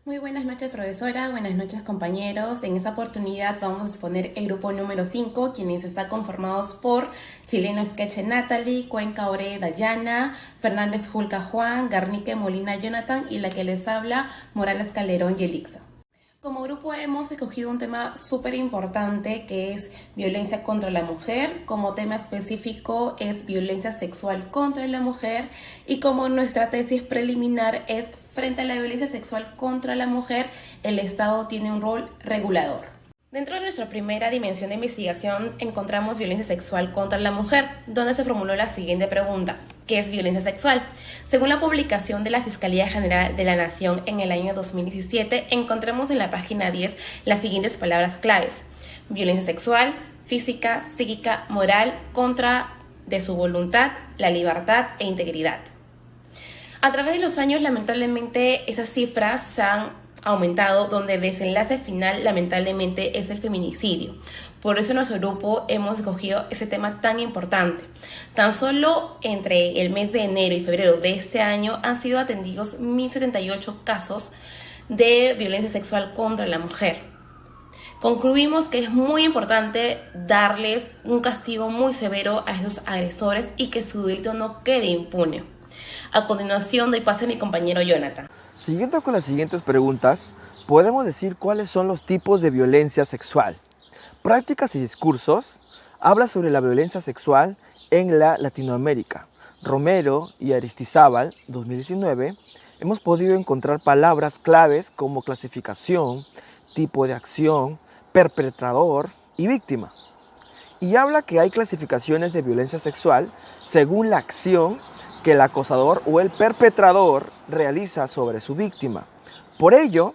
Muy buenas noches, profesora. Buenas noches, compañeros. En esta oportunidad vamos a exponer el grupo número 5, quienes están conformados por Chileno Sketch Natalie, Cuenca Ore Dayana, Fernández Julca Juan, Garnique Molina Jonathan y la que les habla, Morales Calderón Yelixa. Como grupo hemos escogido un tema súper importante que es violencia contra la mujer. Como tema específico es violencia sexual contra la mujer y como nuestra tesis preliminar es frente a la violencia sexual contra la mujer, el Estado tiene un rol regulador. Dentro de nuestra primera dimensión de investigación encontramos violencia sexual contra la mujer, donde se formuló la siguiente pregunta: ¿qué es violencia sexual? Según la publicación de la Fiscalía General de la Nación en el año 2017, encontramos en la página 10 las siguientes palabras claves: violencia sexual, física, psíquica, moral, contra de su voluntad, la libertad e integridad. A través de los años, lamentablemente, esas cifras se han aumentado, donde el desenlace final lamentablemente es el feminicidio. Por eso en nuestro grupo hemos escogido ese tema tan importante. Tan solo entre el mes de enero y febrero de este año han sido atendidos 1.078 casos de violencia sexual contra la mujer. Concluimos que es muy importante darles un castigo muy severo a esos agresores y que su delito no quede impune. A continuación doy pase a mi compañero Jonathan. Siguiendo con las siguientes preguntas, podemos decir cuáles son los tipos de violencia sexual. Prácticas y discursos habla sobre la violencia sexual en la Latinoamérica. Romero y Aristizábal, 2019, hemos podido encontrar palabras claves como clasificación, tipo de acción, perpetrador y víctima. Y habla que hay clasificaciones de violencia sexual según la acción que el acosador o el perpetrador realiza sobre su víctima. Por ello,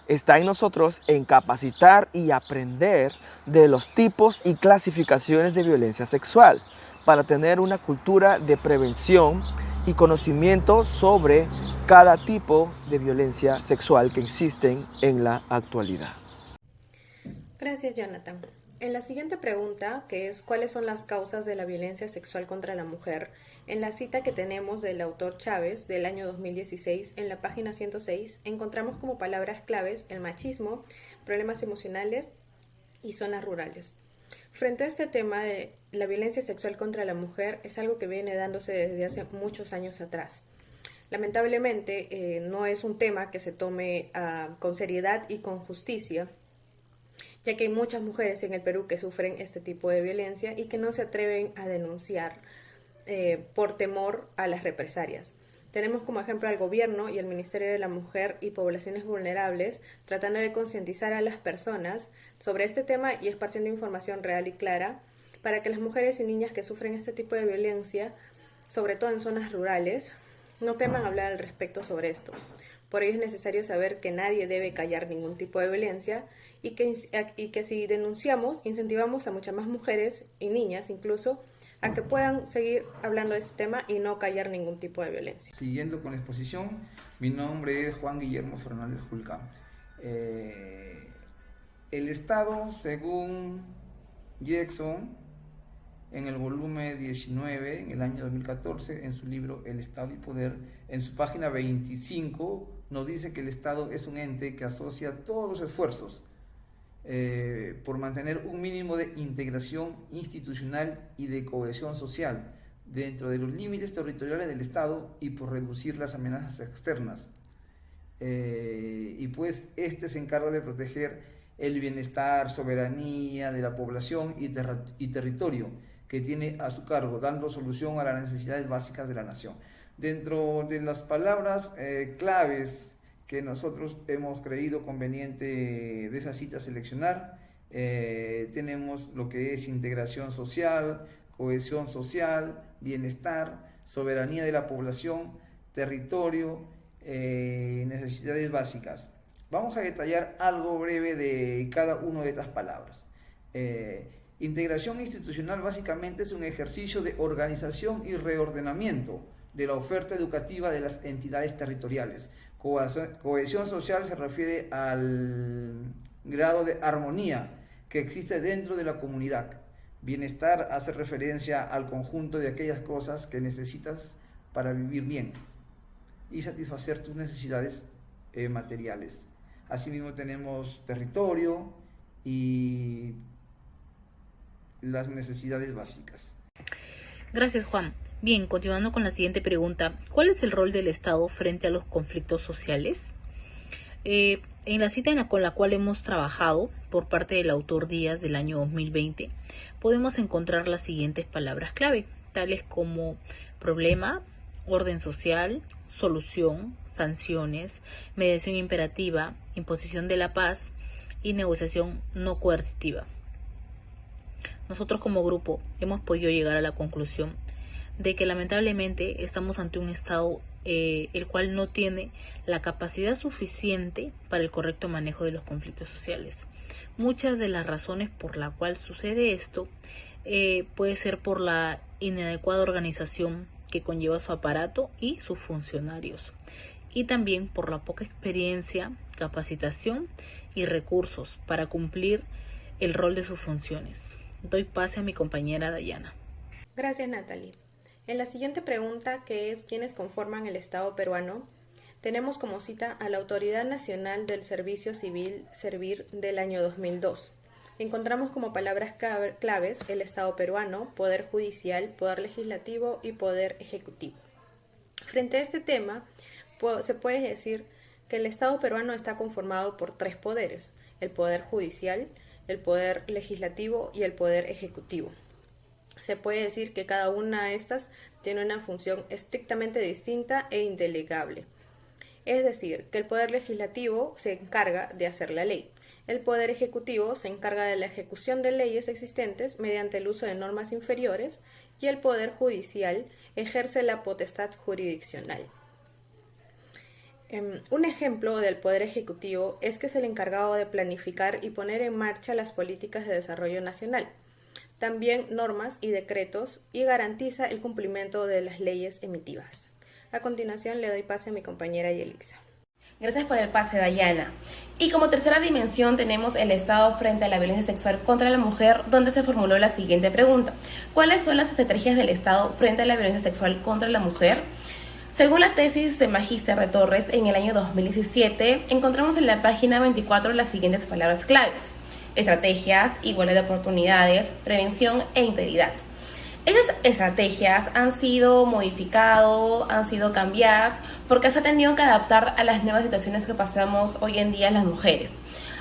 está en nosotros en capacitar y aprender de los tipos y clasificaciones de violencia sexual para tener una cultura de prevención y conocimiento sobre cada tipo de violencia sexual que existen en la actualidad. Gracias, Jonathan. En la siguiente pregunta, que es ¿cuáles son las causas de la violencia sexual contra la mujer? En la cita que tenemos del autor Chávez del año 2016, en la página 106, encontramos como palabras claves el machismo, problemas emocionales y zonas rurales. Frente a este tema de la violencia sexual contra la mujer, es algo que viene dándose desde hace muchos años atrás. Lamentablemente, no es un tema que se tome con seriedad y con justicia, ya que hay muchas mujeres en el Perú que sufren este tipo de violencia y que no se atreven a denunciar por temor a las represalias. Tenemos como ejemplo al gobierno y el Ministerio de la Mujer y Poblaciones Vulnerables tratando de concientizar a las personas sobre este tema y esparciendo información real y clara para que las mujeres y niñas que sufren este tipo de violencia, sobre todo en zonas rurales, no teman hablar al respecto sobre esto. Por ello es necesario saber que nadie debe callar ningún tipo de violencia y que si denunciamos, incentivamos a muchas más mujeres y niñas incluso a que puedan seguir hablando de este tema y no callar ningún tipo de violencia. Siguiendo con la exposición, mi nombre es Juan Guillermo Fernández Julca. El Estado, según Jackson, en el volumen 19, en el año 2014, en su libro El Estado y Poder, en su página 25, nos dice que el Estado es un ente que asocia todos los esfuerzos por mantener un mínimo de integración institucional y de cohesión social dentro de los límites territoriales del Estado y por reducir las amenazas externas. Y pues este se encarga de proteger el bienestar, soberanía de la población y territorio que tiene a su cargo, dando solución a las necesidades básicas de la nación. Dentro de las palabras claves que nosotros hemos creído conveniente de esa cita seleccionar, tenemos lo que es integración social, cohesión social, bienestar, soberanía de la población, territorio, necesidades básicas. Vamos a detallar algo breve de cada una de estas palabras. Integración institucional básicamente es un ejercicio de organización y reordenamiento de la oferta educativa de las entidades territoriales. Cohesión social se refiere al grado de armonía que existe dentro de la comunidad. Bienestar hace referencia al conjunto de aquellas cosas que necesitas para vivir bien y satisfacer tus necesidades materiales. Asimismo tenemos territorio y las necesidades básicas. Gracias, Juan. Bien, continuando con la siguiente pregunta, ¿cuál es el rol del Estado frente a los conflictos sociales? En la cita con la cual hemos trabajado por parte del autor Díaz del año 2020, podemos encontrar las siguientes palabras clave, tales como problema, orden social, solución, sanciones, mediación imperativa, imposición de la paz y negociación no coercitiva. Nosotros como grupo hemos podido llegar a la conclusión de que lamentablemente estamos ante un Estado el cual no tiene la capacidad suficiente para el correcto manejo de los conflictos sociales. Muchas de las razones por la cual sucede esto puede ser por la inadecuada organización que conlleva su aparato y sus funcionarios, y también por la poca experiencia, capacitación y recursos para cumplir el rol de sus funciones. Doy pase a mi compañera Dayana. Gracias, Natalie. En la siguiente pregunta, que es ¿quiénes conforman el Estado peruano?, tenemos como cita a la Autoridad Nacional del Servicio Civil Servir del año 2002. Encontramos como palabras claves el Estado peruano, Poder Judicial, Poder Legislativo y Poder Ejecutivo. Frente a este tema, se puede decir que el Estado peruano está conformado por tres poderes: el Poder Judicial, el Poder Legislativo y el Poder Ejecutivo. Se puede decir que cada una de estas tiene una función estrictamente distinta e indelegable. Es decir, que el Poder Legislativo se encarga de hacer la ley. El Poder Ejecutivo se encarga de la ejecución de leyes existentes mediante el uso de normas inferiores y el Poder Judicial ejerce la potestad jurisdiccional. Un ejemplo del Poder Ejecutivo es que es el encargado de planificar y poner en marcha las políticas de desarrollo nacional, también normas y decretos, y garantiza el cumplimiento de las leyes emitidas. A continuación le doy pase a mi compañera Yelixa. Gracias por el pase, Dayana. Y como tercera dimensión tenemos el Estado frente a la violencia sexual contra la mujer, donde se formuló la siguiente pregunta: ¿cuáles son las estrategias del Estado frente a la violencia sexual contra la mujer? Según la tesis de Magíster de Torres en el año 2017, encontramos en la página 24 las siguientes palabras claves: estrategias, igualdad de oportunidades, prevención e integridad. Esas estrategias han sido modificadas, han sido cambiadas, porque se ha tenido que adaptar a las nuevas situaciones que pasamos hoy en día las mujeres.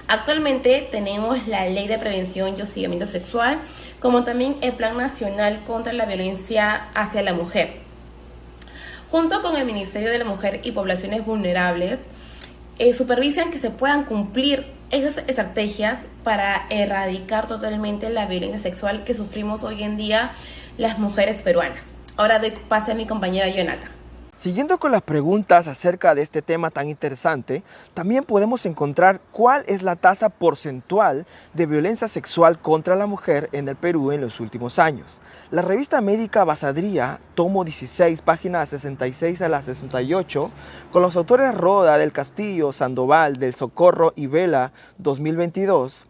Actualmente tenemos la Ley de Prevención y Hostigamiento Sexual, como también el Plan Nacional contra la Violencia hacia la Mujer. Junto con el Ministerio de la Mujer y Poblaciones Vulnerables, supervisan que se puedan cumplir esas estrategias para erradicar totalmente la violencia sexual que sufrimos hoy en día las mujeres peruanas. Ahora doy pase a mi compañera Jonathan. Siguiendo con las preguntas acerca de este tema tan interesante, también podemos encontrar cuál es la tasa porcentual de violencia sexual contra la mujer en el Perú en los últimos años. La revista médica Basadría, tomo 16, páginas 66 a la 68, con los autores Roda, del Castillo, Sandoval, del Socorro y Vela 2022,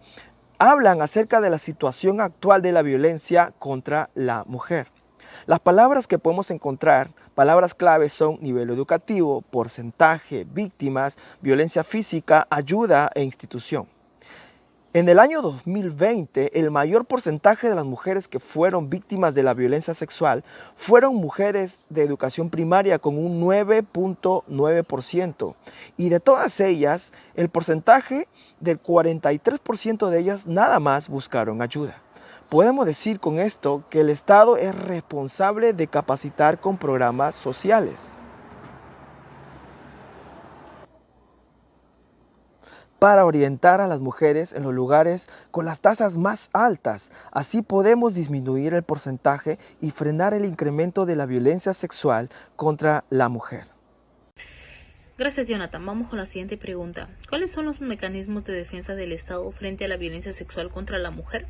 hablan acerca de la situación actual de la violencia contra la mujer. Las palabras que podemos encontrar, palabras claves, son nivel educativo, porcentaje, víctimas, violencia física, ayuda e institución. En el año 2020, el mayor porcentaje de las mujeres que fueron víctimas de la violencia sexual fueron mujeres de educación primaria, con un 9.9%. Y de todas ellas, el porcentaje del 43% de ellas nada más buscaron ayuda. Podemos decir con esto que el Estado es responsable de capacitar con programas sociales para orientar a las mujeres en los lugares con las tasas más altas. Así podemos disminuir el porcentaje y frenar el incremento de la violencia sexual contra la mujer. Gracias, Jonathan. Vamos con la siguiente pregunta. ¿Cuáles son los mecanismos de defensa del Estado frente a la violencia sexual contra la mujer?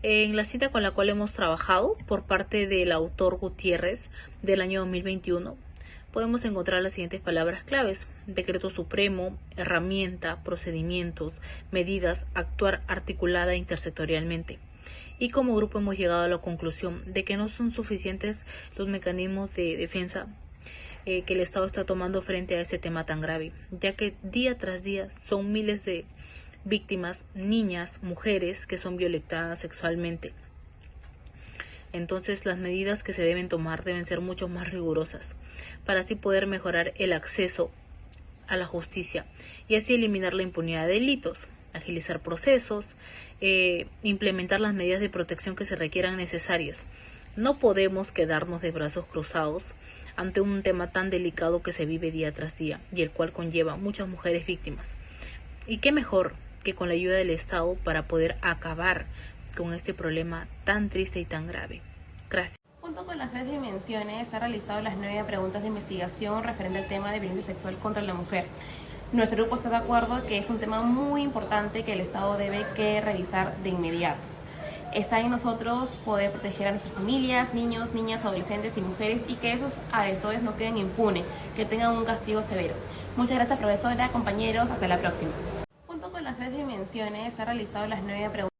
En la cita con la cual hemos trabajado por parte del autor Gutiérrez del año 2021, podemos encontrar las siguientes palabras claves: decreto supremo, herramienta, procedimientos, medidas, actuar articulada intersectorialmente. Y como grupo hemos llegado a la conclusión de que no son suficientes los mecanismos de defensa que el Estado está tomando frente a este tema tan grave, ya que día tras día son miles de víctimas, niñas, mujeres que son violentadas sexualmente. Entonces las medidas que se deben tomar deben ser mucho más rigurosas para así poder mejorar el acceso a la justicia y así eliminar la impunidad de delitos, agilizar procesos, implementar las medidas de protección que se requieran necesarias. No podemos quedarnos de brazos cruzados ante un tema tan delicado que se vive día tras día y el cual conlleva muchas mujeres víctimas. Y qué mejor que con la ayuda del Estado para poder acabar con este problema tan triste y tan grave. Gracias. Junto con las 3 dimensiones, se han realizado las 9 preguntas de investigación referente al tema de violencia sexual contra la mujer. Nuestro grupo está de acuerdo que es un tema muy importante que el Estado debe revisar de inmediato. Está en nosotros poder proteger a nuestras familias, niños, niñas, adolescentes y mujeres y que esos agresores no queden impunes, que tengan un castigo severo. Muchas gracias, profesora, compañeros, hasta la próxima. Junto con las 3 dimensiones, se han realizado las 9 preguntas.